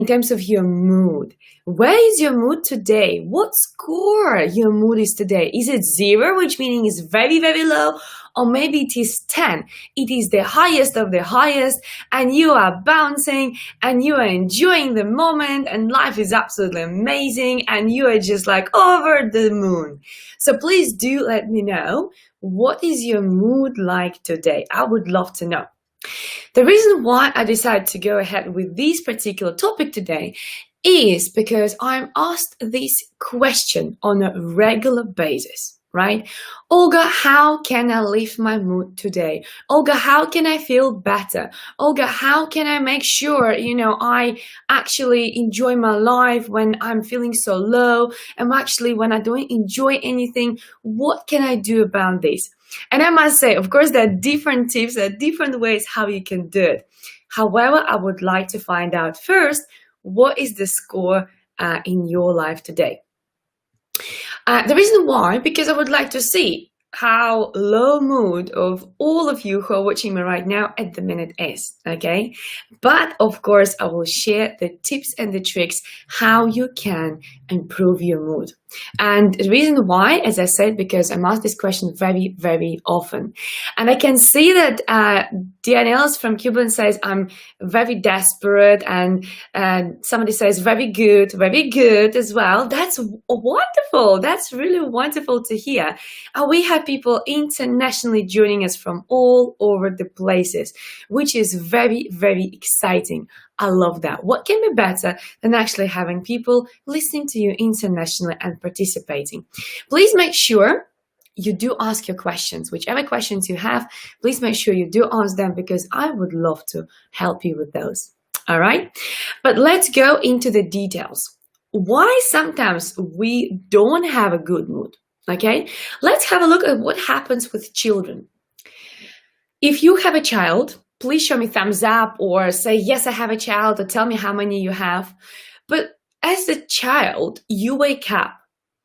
in terms of your mood. Where is your mood today? What score your mood is today? Is it 0, which meaning is very, very low? Or maybe it is 10. It is the highest of the highest, and you are bouncing and you are enjoying the moment and life is absolutely amazing and you are just like over the moon. So please do let me know, what is your mood like today? I would love to know. The reason why I decided to go ahead with this particular topic today is because I'm asked this question on a regular basis, right? Olga, how can I lift my mood today? Olga, how can I feel better? Olga, how can I make sure, I actually enjoy my life when I'm feeling so low? And actually, when I don't enjoy anything, what can I do about this? And I must say, of course, there are different tips, there are different ways how you can do it. However, I would like to find out first, what is the score in your life today? The reason why, because I would like to see how low mood of all of you who are watching me right now at the minute is, okay? But of course, I will share the tips and the tricks how you can improve your mood. And the reason why, as I said, because I'm asked this question very, very often. And I can see that Daniels from Cuban says, I'm very desperate, and somebody says very good as well. That's wonderful. That's really wonderful to hear. And we have people internationally joining us from all over the places, which is very, very exciting. I love that. What can be better than actually having people listening to you internationally and participating? Please make sure you do ask your questions. Whichever questions you have, please make sure you do ask them, because I would love to help you with those. All right? But let's go into the details. Why sometimes we don't have a good mood? Okay? Let's have a look at what happens with children. If you have a child, please show me thumbs up or say, yes, I have a child, or tell me how many you have. But as a child, you wake up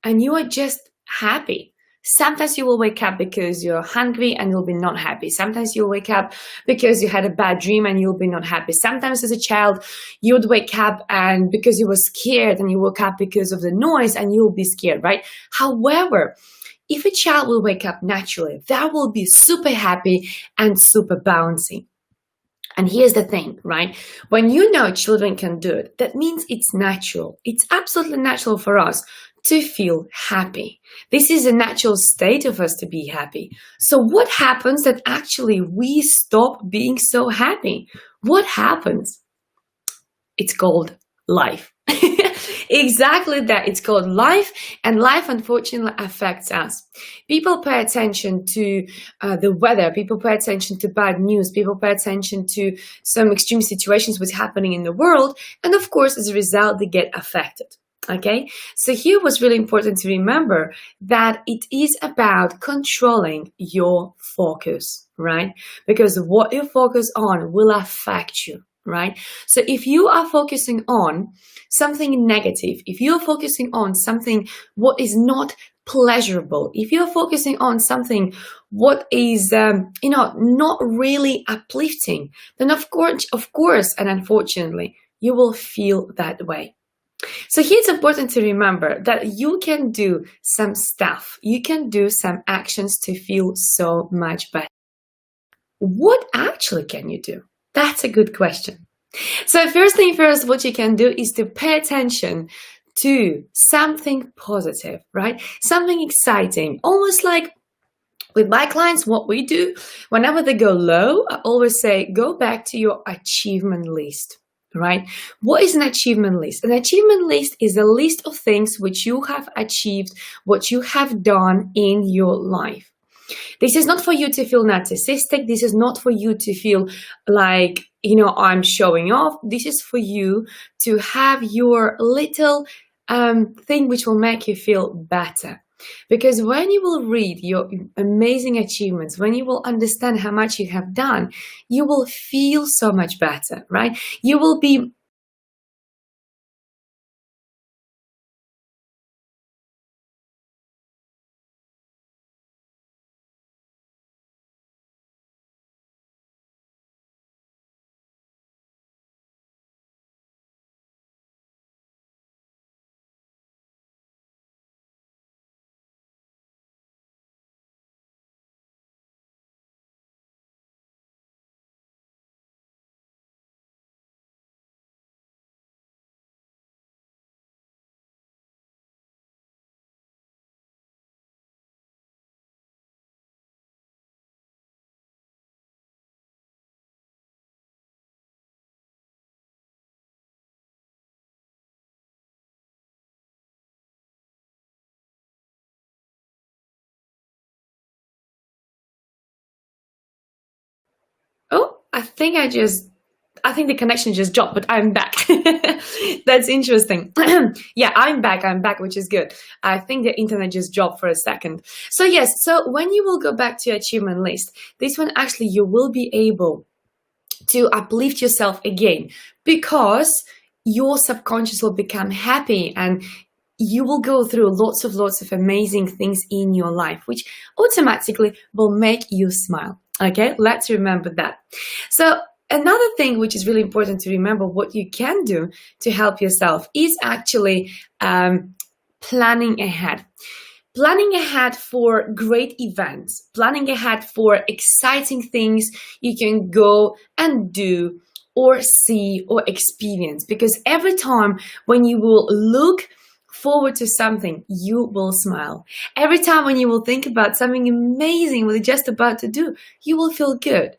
and you are just happy. Sometimes you will wake up because you're hungry and you'll be not happy. Sometimes you'll wake up because you had a bad dream and you'll be not happy. Sometimes as a child, you would wake up and because you were scared, and you woke up because of the noise and you'll be scared, right? However, if a child will wake up naturally, that will be super happy and super bouncy. And here's the thing, right? When you know children can do it, that means it's natural. It's absolutely natural for us to feel happy. This is a natural state of us to be happy. So what happens that actually we stop being so happy? What happens? It's called life. Exactly that. It's called life, and life unfortunately affects us. People pay attention to the weather, people pay attention to bad news, people pay attention to some extreme situations what's happening in the world, and of course, as a result, they get affected. Okay, so here was really important to remember that it is about controlling your focus, right? Because what you focus on will affect you, right? So if you are focusing on something negative, if you're focusing on something what is not pleasurable, if you're focusing on something what is not really uplifting, then of course and unfortunately you will feel that way. So here it's important to remember that you can do some stuff, you can do some actions to feel so much better. What actually can you do? That's a good question. So first thing first, what you can do is to pay attention to something positive, right? Something exciting, almost like with my clients, what we do, whenever they go low, I always say, go back to your achievement list, right? What is an achievement list? An achievement list is a list of things which you have achieved, what you have done in your life. This is not for you to feel narcissistic. This is not for you to feel like, I'm showing off. This is for you to have your little thing which will make you feel better. Because when you will read your amazing achievements, when you will understand how much you have done, you will feel so much better, right? You will be I think the connection just dropped, but I'm back. That's interesting. Yeah, I'm back, which is good. I think the internet just dropped for a second. So yes, so when you will go back to your achievement list, this one actually you will be able to uplift yourself again, because your subconscious will become happy and you will go through lots of amazing things in your life, which automatically will make you smile. Okay, let's remember that. So another thing which is really important to remember, what you can do to help yourself is actually planning ahead. Planning ahead for great events, planning ahead for exciting things you can go and do or see or experience. Because every time when you will look forward to something, you will smile. Every time when you will think about something amazing what you're just about to do, you will feel good.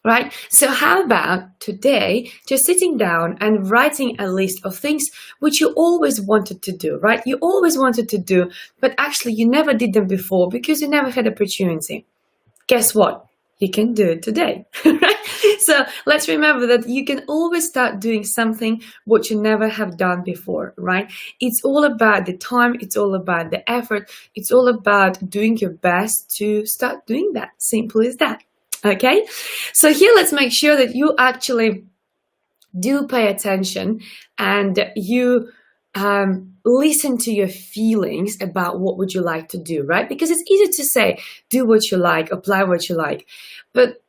Right? So how about today just sitting down and writing a list of things which you always wanted to do, right? You always wanted to do, but actually you never did them before because you never had opportunity. Guess what? You can do it today, right? So let's remember that you can always start doing something what you never have done before, right? It's all about the time. It's all about the effort. It's all about doing your best to start doing that. Simple as that. Okay, so here let's make sure that you actually do pay attention and you listen to your feelings about what would you like to do, right? Because it's easy to say, do what you like, apply what you like, but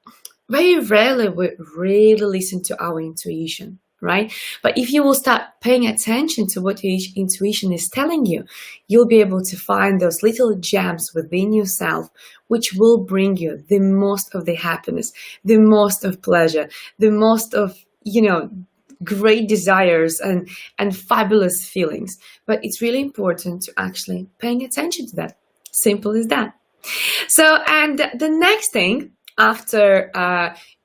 very rarely we really listen to our intuition, right? But if you will start paying attention to what your intuition is telling you, you'll be able to find those little gems within yourself which will bring you the most of the happiness, the most of pleasure, the most of, great desires and fabulous feelings. But it's really important to actually paying attention to that. Simple as that. So, and the next thing, after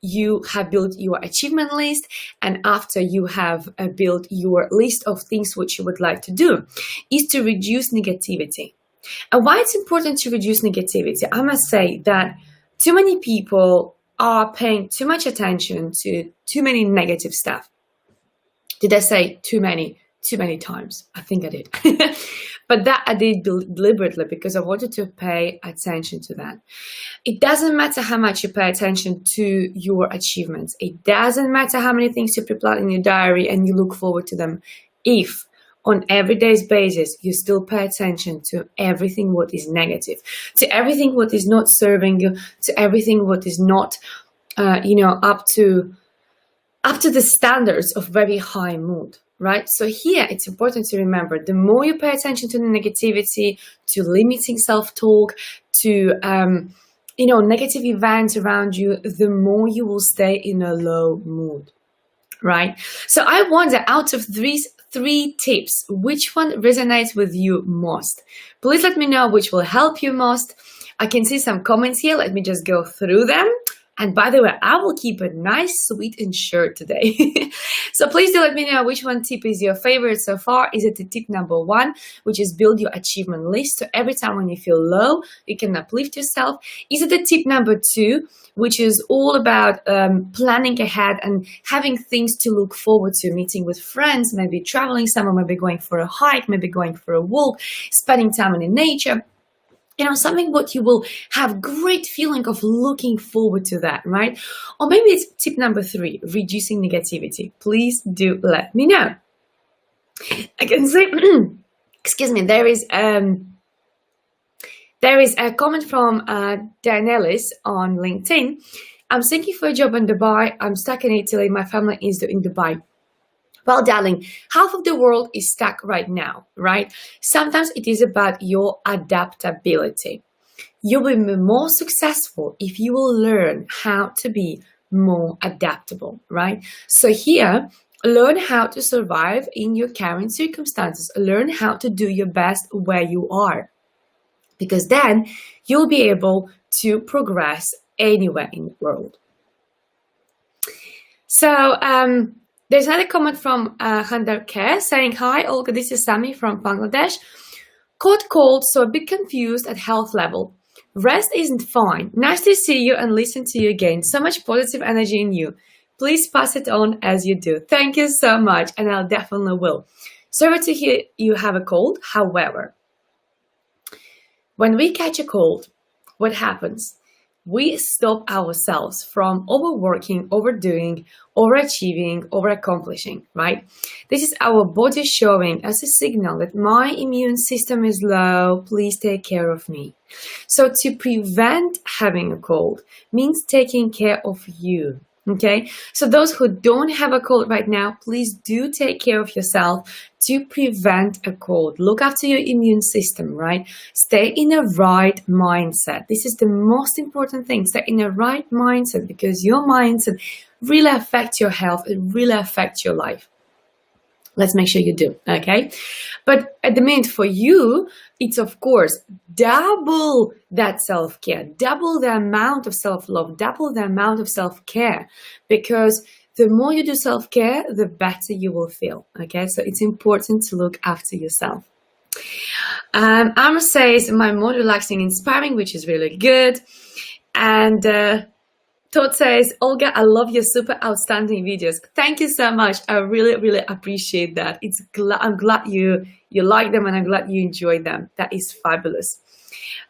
you have built your achievement list and after you have built your list of things which you would like to do, is to reduce negativity. And why it's important to reduce negativity? I must say that too many people are paying too much attention to too many negative stuff. Did I say too many times? I think I did. But that I did deliberately because I wanted to pay attention to that. It doesn't matter how much you pay attention to your achievements. It doesn't matter how many things you prepare in your diary and you look forward to them. If on everyday basis you still pay attention to everything what is negative, to everything what is not serving you, to everything what is not, up to the standards of very high mood. Right? So here it's important to remember, the more you pay attention to the negativity, to limiting self-talk, to negative events around you, the more you will stay in a low mood. Right? So I wonder, out of these 3 tips, which one resonates with you most? Please let me know which will help you most. I can see some comments here. Let me just go through them. And by the way, I will keep it nice, sweet, and short today. So please do let me know which one tip is your favorite so far. Is it the tip number 1, which is build your achievement list? So every time when you feel low, you can uplift yourself. Is it the tip number 2, which is all about planning ahead and having things to look forward to, meeting with friends, maybe traveling somewhere, maybe going for a hike, maybe going for a walk, spending time in nature? Something what you will have great feeling of looking forward to that, right? Or maybe it's tip number 3, reducing negativity. Please do let me know. I can say, excuse me, there is a comment from Danielis on LinkedIn. I'm seeking for a job in Dubai. I'm stuck in Italy. My family is in Dubai. Well, darling, half of the world is stuck right now, right? Sometimes it is about your adaptability. You will be more successful if you will learn how to be more adaptable, right? So here, learn how to survive in your current circumstances. Learn how to do your best where you are, because then you'll be able to progress anywhere in the world. So, there's another comment from Handar Care saying, hi, Olga, this is Sami from Bangladesh. Caught cold, so a bit confused at health level. Rest isn't fine. Nice to see you and listen to you again. So much positive energy in you. please pass it on as you do. Thank you so much, and I definitely will. Sorry to hear you have a cold. However, when we catch a cold, what happens? We stop ourselves from overworking, overdoing, overachieving, overaccomplishing, right? This is our body showing us a signal that my immune system is low, please take care of me. So to prevent having a cold means taking care of you, okay? So those who don't have a cold right now, please do take care of yourself to prevent a cold. Look after your immune system, right? Stay in a right mindset. This is the most important thing. Stay in a right mindset, because your mindset really affects your health. It really affects your life. Let's make sure you do, okay? But at the minute for you, it's of course double that self-care, double the amount of self-love, double the amount of self-care, because the more you do self-care, the better you will feel, okay? So it's important to look after yourself. Amr says, my more relaxing, inspiring, which is really good. And Todd says, Olga, I love your super outstanding videos. Thank you so much. I really, really appreciate that. I'm glad you like them, and I'm glad you enjoy them. That is fabulous.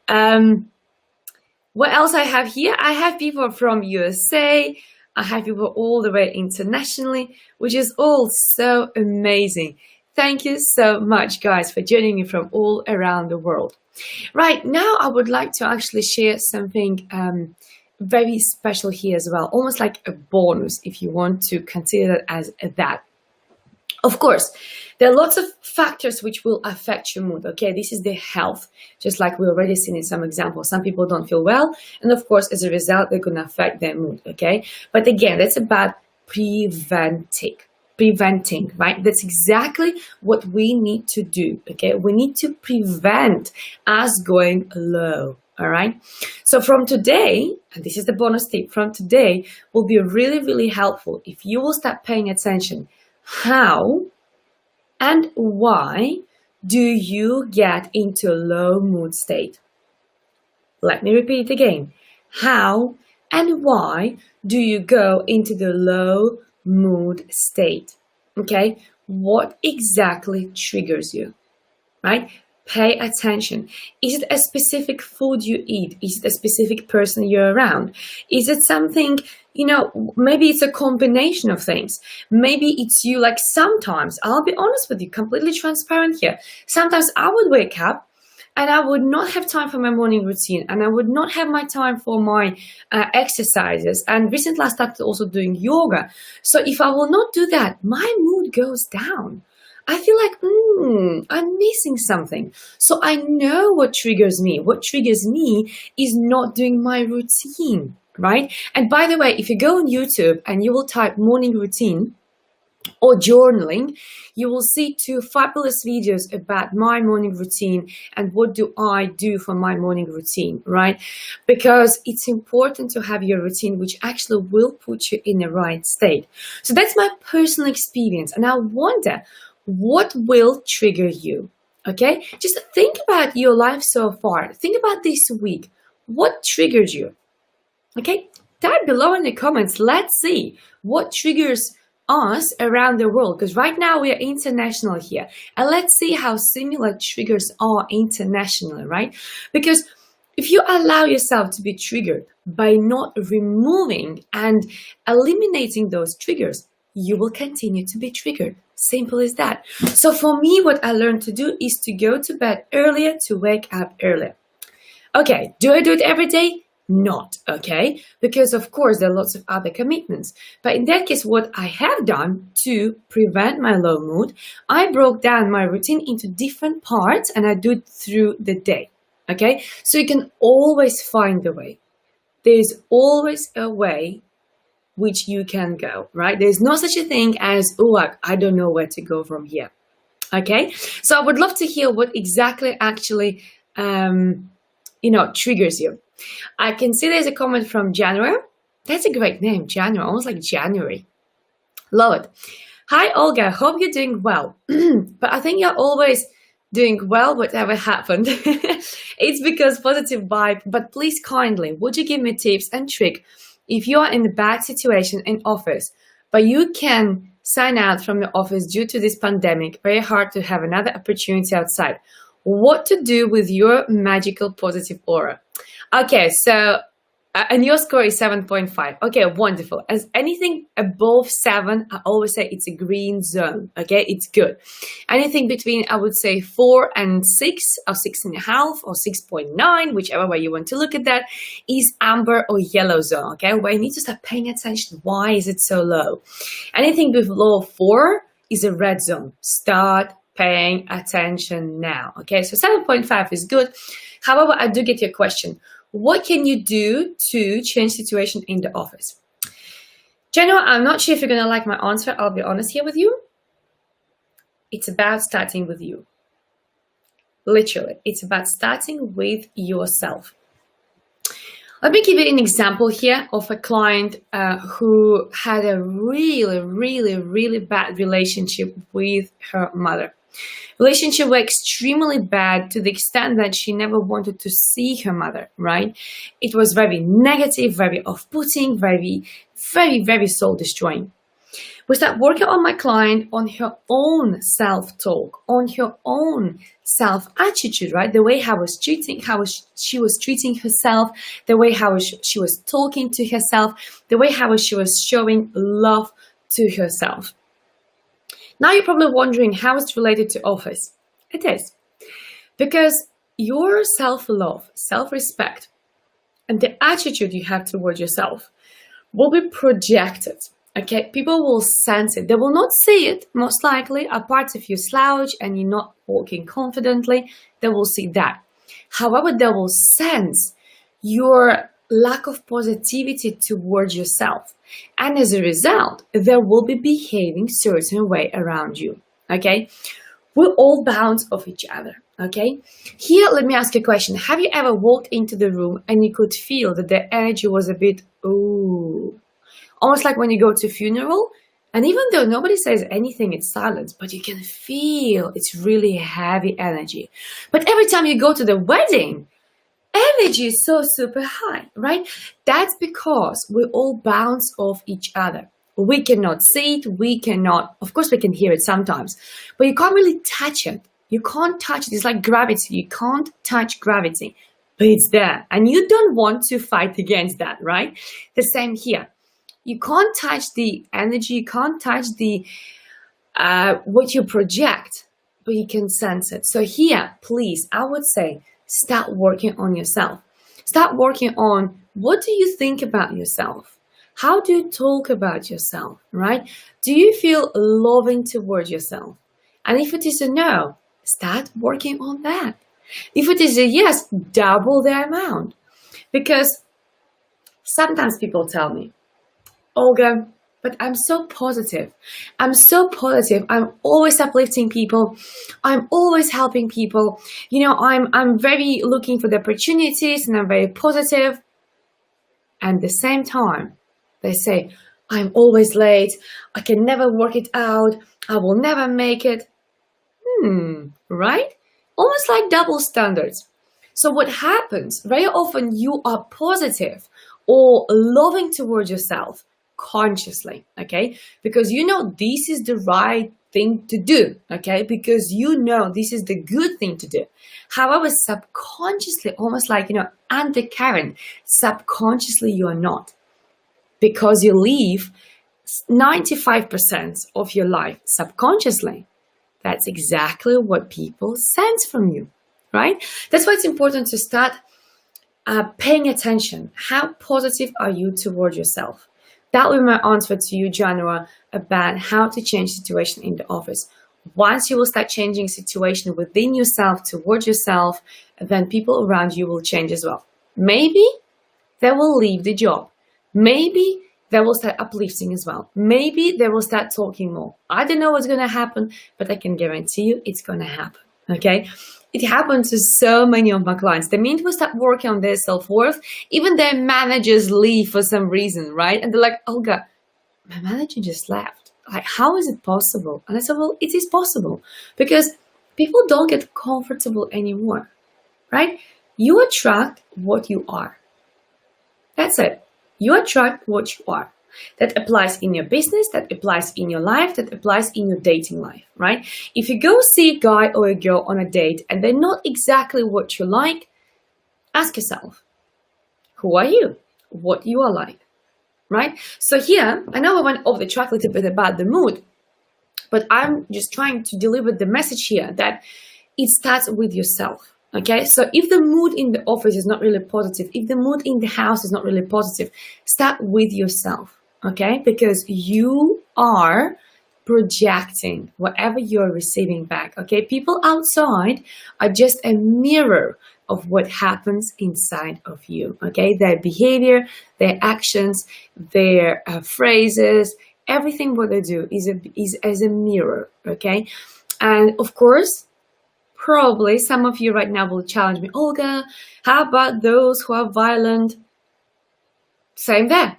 What else I have here? I have people from USA. I have people all the way internationally, which is all so amazing. Thank you so much, guys, for joining me from all around the world. Right now, I would like to actually share something very special here as well, almost like a bonus, if you want to consider it as that. Of course, there are lots of factors which will affect your mood, okay? This is the health, just like we already seen in some examples. Some people don't feel well, and of course, as a result, they're going to affect their mood, okay? But again, that's about preventing, right? That's exactly what we need to do, okay? We need to prevent us going low. All right. So from today, and this is the bonus tip, from today will be really, really helpful if you will start paying attention. How and why do you get into a low mood state? Let me repeat it again. How and why do you go into the low mood state? Okay. What exactly triggers you, right? Pay attention. Is it a specific food you eat? Is it a specific person you're around? Is it something, maybe it's a combination of things. Maybe it's you, like sometimes, I'll be honest with you, completely transparent here. Sometimes I would wake up and I would not have time for my morning routine, and I would not have my time for my exercises. And recently I started also doing yoga. So if I will not do that, my mood goes down. I feel like, I'm missing something. So I know what triggers me. What triggers me is not doing my routine, right? And by the way, if you go on YouTube and you will type morning routine or journaling, you will see 2 fabulous videos about my morning routine and what do I do for my morning routine, right? Because it's important to have your routine, which actually will put you in the right state. So that's my personal experience. And I wonder, what will trigger you? Okay, just think about your life so far. Think about this week. What triggered you? Okay, type below in the comments. Let's see what triggers us around the world, because right now we are international here, and let's see how similar triggers are internationally, right? Because if you allow yourself to be triggered by not removing and eliminating those triggers, you will continue to be triggered. Simple as that. So for me, what I learned to do is to go to bed earlier, to wake up earlier. Okay, do I do it every day? Not, okay? Because of course there are lots of other commitments. But in that case, what I have done to prevent my low mood, I broke down my routine into different parts and I do it through the day, okay? So you can always find a way. There's always a way which you can go, right? There's no such a thing as, I don't know where to go from here. Okay, so I would love to hear what exactly actually, triggers you. I can see there's a comment from January. That's a great name, January, almost like January. Love it. Hi, Olga. Hope you're doing well. But I think you're always doing well, whatever happened. It's because positive vibe. But please kindly, would you give me tips and trick if you are in a bad situation in office, but you can sign out from the office due to this pandemic, very hard to have another opportunity outside, what to do with your magical positive aura? Okay, so and your score is 7.5. Okay, wonderful. As anything above 7, I always say it's a green zone. Okay, it's good. Anything between, I would say, 4 and 6, or 6.5, or 6.9, whichever way you want to look at that, is amber or yellow zone. Okay, where you need to start paying attention. Why is it so low? Anything below 4 is a red zone. Start paying attention now. Okay, so 7.5 is good. However, I do get your question. What can you do to change situation in the office? Genoa, I'm not sure if you're going to like my answer. I'll be honest here with you. It's about starting with you. Literally, it's about starting with yourself. Let me give you an example here of a client who had a really bad relationship with her mother. Relationship were extremely bad to the extent that she never wanted to see her mother, right? It was very negative, very off-putting, very soul-destroying. We start working on my client on her own self-talk, on her own self-attitude, right? The way she was treating herself, the way she was talking to herself, the way she was showing love to herself. Now you're probably wondering how it's related to office. It is. Because your self-love, self-respect, and the attitude you have towards yourself will be projected. Okay, people will sense it. They will not see it, most likely. Apart if you slouch and you're not walking confidently, they will see that. However, they will sense your lack of positivity towards yourself. And as a result, they will be behaving certain way around you. Okay, we all bounce off each other. Okay, here let me ask you a question. Have you ever walked into the room and you could feel that the energy was a bit almost like when you go to a funeral, and even though nobody says anything, it's silence, but you can feel it's really heavy energy. But every time you go to the wedding, energy is so super high, right? That's because we all bounce off each other. We cannot see it, of course we can hear it sometimes, but you can't really touch it. You can't touch it. It's like gravity. You can't touch gravity, but it's there. And you don't want to fight against that, right? The same here. You can't touch the energy. You can't touch the what you project, but you can sense it. So here, please, I would say, start working on yourself. Start working on what do you think about yourself? How do you talk about yourself, right? Do you feel loving towards yourself? And if it is a no, start working on that. If it is a yes, double the amount. Because sometimes people tell me, Olga, but I'm so positive. I'm so positive. I'm always uplifting people. I'm always helping people. You know, I'm very looking for the opportunities and I'm very positive. And at the same time, they say, I'm always late. I can never work it out. I will never make it. Right? Almost like double standards. So what happens? Very often you are positive or loving towards yourself consciously, okay? Because you know this is the right thing to do, okay? Because you know this is the good thing to do. However, subconsciously, almost like, undercurrent, subconsciously you are not. Because you live 95% of your life subconsciously. That's exactly what people sense from you, right? That's why it's important to start paying attention. How positive are you towards yourself? That will be my answer to you, January, about how to change situation in the office. Once you will start changing situation within yourself, towards yourself, then people around you will change as well. Maybe they will leave the job. Maybe they will start uplifting as well. Maybe they will start talking more. I don't know what's going to happen, but I can guarantee you it's going to happen, okay? It happens to so many of my clients. The minute we start working on their self-worth, even their managers leave for some reason, right? And they're like, Olga, my manager just left. Like, how is it possible? And I said, well, it is possible because people don't get comfortable anymore, right? You attract what you are. That's it. You attract what you are. That applies in your business, that applies in your life, that applies in your dating life, right? If you go see a guy or a girl on a date and they're not exactly what you like, ask yourself, who are you? What you are like, right? So here, I know I went off the track a little bit about the mood, but I'm just trying to deliver the message here that it starts with yourself. Okay, so if the mood in the office is not really positive, if the mood in the house is not really positive, start with yourself. Okay, because you are projecting whatever you're receiving back. Okay, people outside are just a mirror of what happens inside of you. Okay, their behavior, their actions, their phrases, everything what they do is as a mirror. Okay, and of course, probably some of you right now will challenge me, Olga, how about those who are violent? Same there.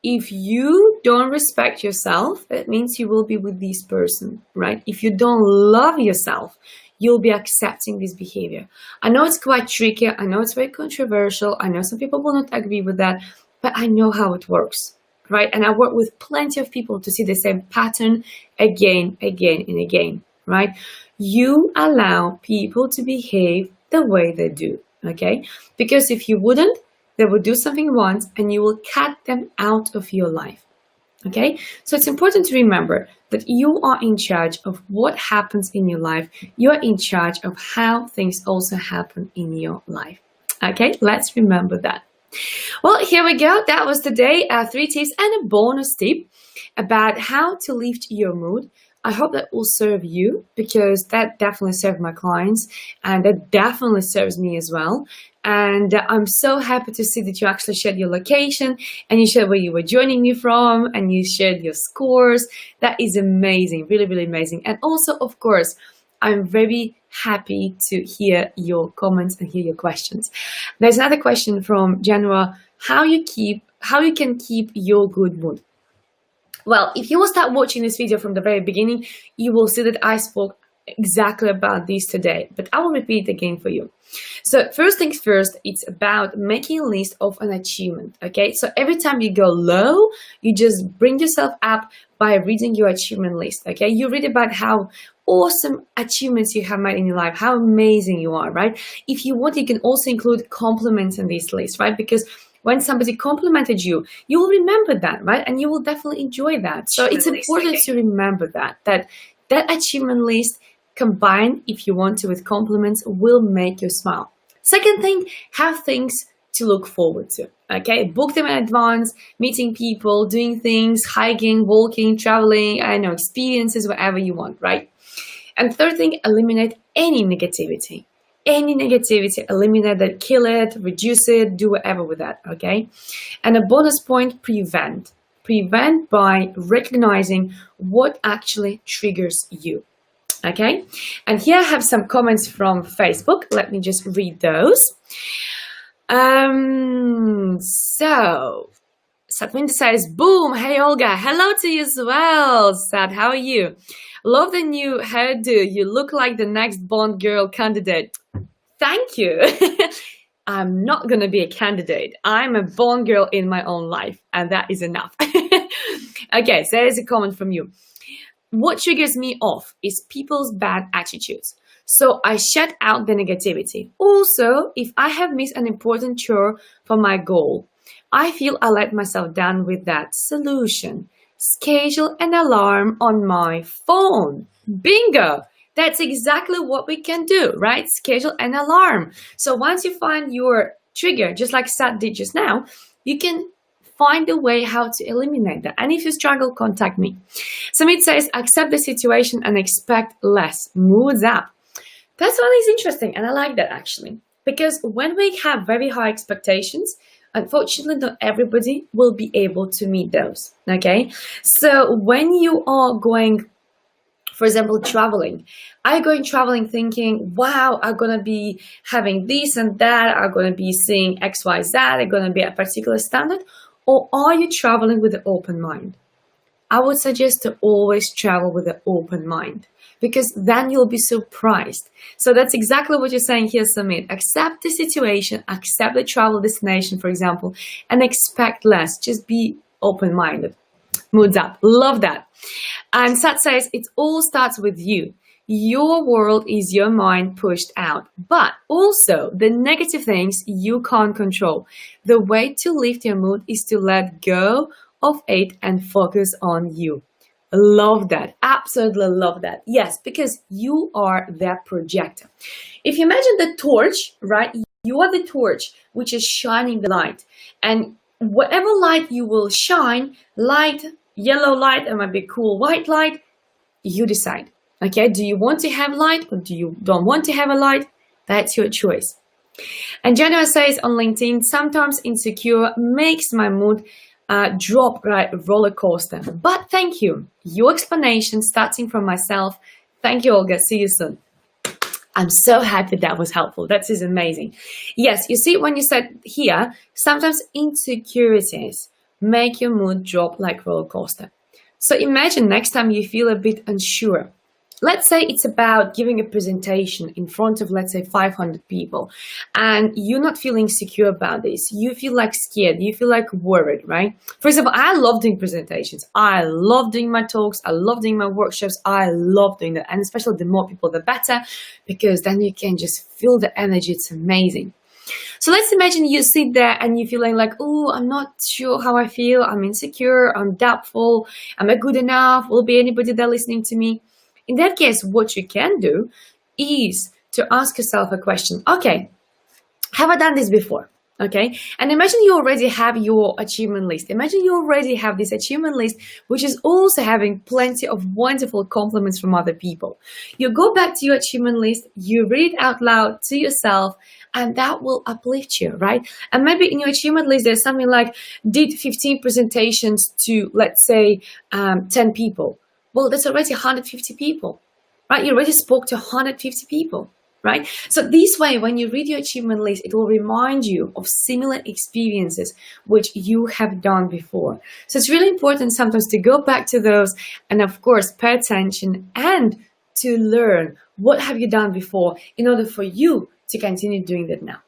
If you don't respect yourself, that means you will be with this person, right? If you don't love yourself, you'll be accepting this behavior. I know it's quite tricky. I know it's very controversial. I know some people will not agree with that, but I know how it works, right? And I work with plenty of people to see the same pattern again, and again, right? You allow people to behave the way they do, okay? Because if you wouldn't, they would do something once and you will cut them out of your life, okay? So it's important to remember that you are in charge of what happens in your life. You're in charge of how things also happen in your life, okay? Let's remember that. Well, here we go. That was today, 3 tips and a bonus tip about how to lift your mood. I hope that will serve you, because that definitely served my clients and that definitely serves me as well. And I'm so happy to see that you actually shared your location and you shared where you were joining me from and you shared your scores. That is amazing, really, really amazing. And also, of course, I'm very happy to hear your comments and hear your questions. There's another question from January, how you can keep your good mood. Well, if you will start watching this video from the very beginning, you will see that I spoke exactly about this today, but I will repeat it again for you. So first things first, it's about making a list of an achievement, okay? So every time you go low, you just bring yourself up by reading your achievement list, okay? You read about how awesome achievements you have made in your life, how amazing you are, right? If you want, you can also include compliments in this list, right? Because when somebody complimented you, you will remember that, right? And you will definitely enjoy that. So it's important to remember that achievement list combined, if you want to, with compliments will make you smile. Second thing, have things to look forward to, okay? Book them in advance, meeting people, doing things, hiking, walking, traveling, I don't know, experiences, whatever you want, right? And third thing, eliminate any negativity. Any negativity, eliminate that, kill it, reduce it, do whatever with that, okay? And a bonus point, prevent. Prevent by recognizing what actually triggers you, okay? And here I have some comments from Facebook. Let me just read those. So Satwinder says, boom, hey Olga, hello to you as well. Sat, how are you? Love the new hairdo. You look like the next Bond girl candidate. Thank you. I'm not going to be a candidate. I'm a Bond girl in my own life, and that is enough. Okay, so there's a comment from you. What triggers me off is people's bad attitudes. So I shut out the negativity. Also, if I have missed an important chore for my goal, I feel I let myself down with that solution. Schedule an alarm on my phone. Bingo! That's exactly what we can do, right? Schedule an alarm. So once you find your trigger, just like Sat did just now, you can find a way how to eliminate that. And if you struggle, contact me. Samit says, accept the situation and expect less. Moods up. That's one is interesting, and I like that actually. Because when we have very high expectations, unfortunately, not everybody will be able to meet those, okay? So when you are going, for example, traveling, are you going traveling thinking, wow, I'm going to be having this and that, I'm going to be seeing X, Y, Z, I'm going to be a particular standard? Or are you traveling with an open mind? I would suggest to always travel with an open mind, because then you'll be surprised. So that's exactly what you're saying here, Sumit. Accept the situation, accept the travel destination, for example, and expect less. Just be open-minded. Moods up. Love that. And Sat says, it all starts with you. Your world is your mind pushed out, but also the negative things you can't control. The way to lift your mood is to let go of it and focus on you. Love that. Absolutely love that. Yes, because you are that projector. If you imagine the torch, right? You are the torch which is shining the light. And whatever light you will shine, light, yellow light, it might be cool white light, you decide. Okay, do you want to have light or do you don't want to have a light? That's your choice. And Jenna says on LinkedIn, sometimes insecure makes my mood drop like a roller coaster. But thank you. Your explanation starting from myself. Thank you, Olga. See you soon. I'm so happy that was helpful. That is amazing. Yes, you see, when you said here, sometimes insecurities make your mood drop like roller coaster. So imagine next time you feel a bit unsure. Let's say it's about giving a presentation in front of, let's say, 500 people, and you're not feeling secure about this. You feel like scared. You feel like worried, right? For example, I love doing presentations. I love doing my talks. I love doing my workshops. I love doing that. And especially the more people, the better, because then you can just feel the energy. It's amazing. So let's imagine you sit there and you're feeling like, oh, I'm not sure how I feel. I'm insecure. I'm doubtful. Am I good enough? Will be anybody there listening to me? In that case, what you can do is to ask yourself a question. Okay, have I done this before? Okay, and imagine you already have your achievement list. Imagine you already have this achievement list, which is also having plenty of wonderful compliments from other people. You go back to your achievement list, you read it out loud to yourself, and that will uplift you, right? And maybe in your achievement list, there's something like, did 15 presentations to, let's say, 10 people. Well, that's already 150 people, right? You already spoke to 150 people, right? So this way, when you read your achievement list, it will remind you of similar experiences which you have done before. So it's really important sometimes to go back to those and, of course, pay attention and to learn what have you done before in order for you to continue doing that now.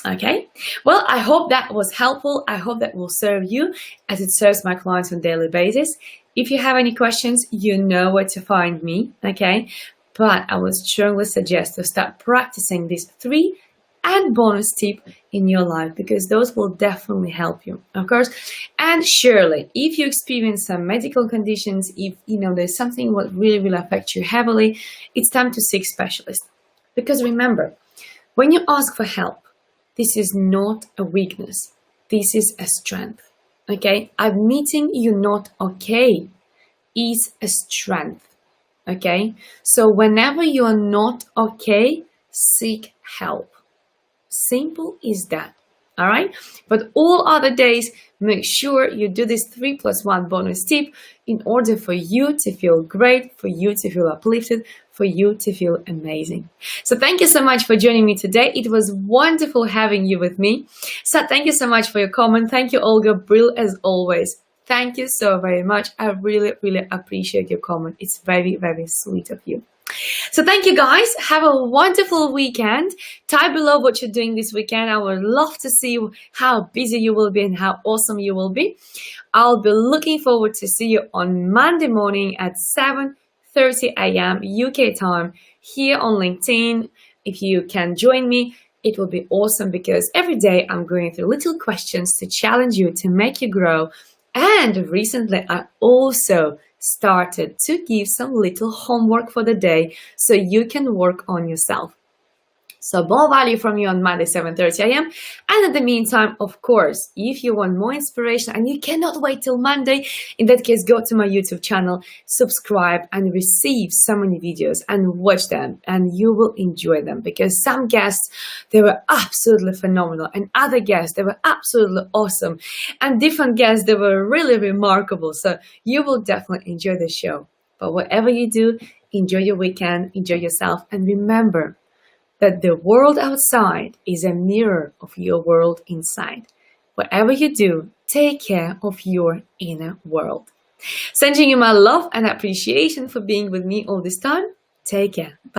Okay, well, I hope that was helpful. I hope that will serve you as it serves my clients on a daily basis. If you have any questions, you know where to find me, okay? But I would strongly suggest to start practicing these 3 and bonus tip in your life, because those will definitely help you, of course. And surely, if you experience some medical conditions, if there's something what really affects you heavily, it's time to seek specialists. Because remember, when you ask for help, this is not a weakness. This is a strength. Okay? Admitting you're not okay is a strength. Okay? So whenever you are not okay, seek help. Simple is that. All right? But all other days, make sure you do this 3+1 bonus tip in order for you to feel great, for you to feel uplifted, for you to feel amazing. So thank you so much for joining me today. It was wonderful having you with me. So thank you so much for your comment. Thank you, Olga. Brilliant as always. Thank you so very much. I really appreciate your comment. It's very sweet of you. So thank you, guys. Have a wonderful weekend. Type below what you're doing this weekend. I would love to see how busy you will be and how awesome you will be. I'll be looking forward to see you on Monday morning at 7:30 a.m. UK time here on LinkedIn. If you can join me, it will be awesome, because every day I'm going through little questions to challenge you, to make you grow. And recently I also started to give some little homework for the day so you can work on yourself. So more value from you on Monday, 7:30 a.m. And in the meantime, of course, if you want more inspiration and you cannot wait till Monday, in that case, go to my YouTube channel, subscribe, and receive so many videos and watch them, and you will enjoy them, because some guests, they were absolutely phenomenal, and other guests, they were absolutely awesome, and different guests, they were really remarkable. So you will definitely enjoy the show. But whatever you do, enjoy your weekend, enjoy yourself, and remember that the world outside is a mirror of your world inside. Whatever you do, take care of your inner world. Sending you my love and appreciation for being with me all this time. Take care.